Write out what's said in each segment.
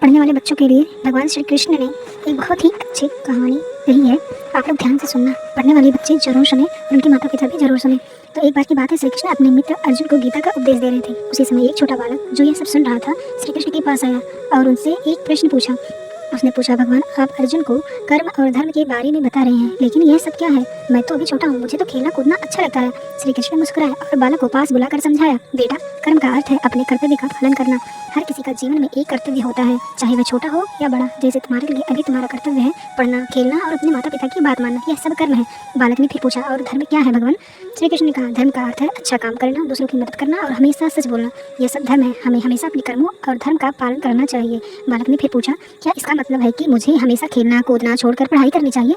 पढ़ने वाले बच्चों के लिए भगवान श्री कृष्ण ने एक बहुत ही अच्छी कहानी कही है। आप लोग ध्यान से सुनना। पढ़ने वाले बच्चे जरूर सुने और उनके माता पिता भी जरूर सुने। तो एक बार की बात है, श्री कृष्ण अपने मित्र अर्जुन को गीता का उपदेश दे रहे थे। उसी समय एक छोटा बालक जो यह सब सुन रहा था श्री कृष्ण के पास आया और उनसे एक प्रश्न पूछा। उसने पूछा, भगवान आप अर्जुन को कर्म और धर्म के बारे में बता रहे हैं, लेकिन यह सब क्या है? मैं तो अभी छोटा हूँ, मुझे तो खेलना कूदना अच्छा लगता है। श्री कृष्ण ने मुस्कुराया और बालक को पास बुलाकर समझाया, बेटा कर्म का अर्थ है अपने कर्तव्य का पालन करना। हर किसी का जीवन में एक कर्तव्य होता है, चाहे वह छोटा हो या बड़ा। जैसे तुम्हारे लिए अभी तुम्हारा कर्तव्य है पढ़ना, खेलना और अपने माता पिता की बात मानना, यह सब कर्म है। बालक ने फिर पूछा, और धर्म क्या है भगवान? श्री कृष्ण ने कहा, धर्म का अर्थ है अच्छा काम करना, दूसरों की मदद करना और हमेशा सच बोलना। यह सब धर्म है। हमें हमेशा अपने कर्मों और धर्म का पालन करना चाहिए। बालक ने फिर पूछा, क्या इसका मतलब है कि मुझे हमेशा खेलना कूदना छोड़कर पढ़ाई करनी चाहिए?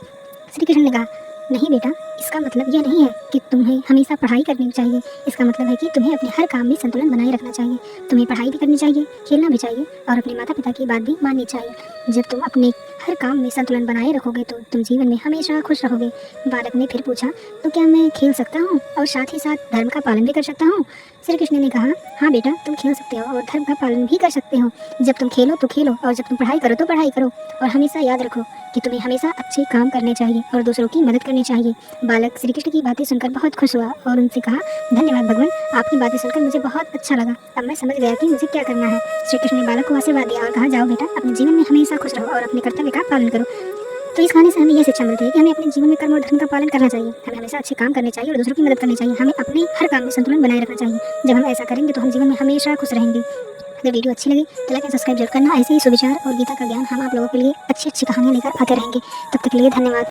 श्री कृष्ण ने कहा, नहीं बेटा, इसका मतलब यह नहीं है कि तुम्हें हमेशा पढ़ाई करनी चाहिए। इसका मतलब है कि तुम्हें अपने हर काम में संतुलन बनाए रखना चाहिए। तुम्हें पढ़ाई भी करनी चाहिए, खेलना भी चाहिए और अपने माता पिता की बात भी माननी चाहिए। जब तुम अपने हर काम में संतुलन बनाए रखोगे तो तुम जीवन में हमेशा खुश रहोगे। बालक ने फिर पूछा, तो क्या मैं खेल सकता हूँ और साथ ही साथ धर्म का पालन भी कर सकता हूँ? श्री कृष्ण ने कहा, हाँ बेटा, तुम खेल सकते हो और धर्म का पालन भी कर सकते हो। जब तुम खेलो तो खेलो और जब तुम पढ़ाई करो तो पढ़ाई करो। और हमेशा याद रखो कि तुम्हें हमेशा अच्छे काम करने चाहिए और दूसरों की मदद करनी चाहिए। बालक श्री कृष्ण की बातें सुनकर बहुत खुश हुआ और उनसे कहा, धन्यवाद भगवान, आपकी बातें सुनकर मुझे बहुत अच्छा लगा। अब मैं समझ गया कि मुझे क्या करना है। श्री कृष्ण ने बालक को आशीर्वाद दिया और कहा, जाओ बेटा, अपने जीवन में हमेशा खुश रहो और अपने कर्तव्य का पालन करो। तो इस कहानी से हमें यह शिक्षा मिलती है कि हमें अपने जीवन में कर्म और धर्म का पालन करना चाहिए। हमें हमेशा अच्छे काम करने चाहिए और दूसरों की मदद करनी चाहिए। हमें अपने हर काम में संतुलन बनाए रखना चाहिए। जब हम ऐसा करेंगे तो हम जीवन में हमेशा खुश रहेंगे। अगर वीडियो अच्छी लगी तो लाइक और सब्सक्राइब जरूर करना। ऐसे ही सुविचार और गीता का ज्ञान हम आप लोगों के लिए अच्छी अच्छी कहानियाँ लेकर आते रहेंगे। तब तक के लिए धन्यवाद।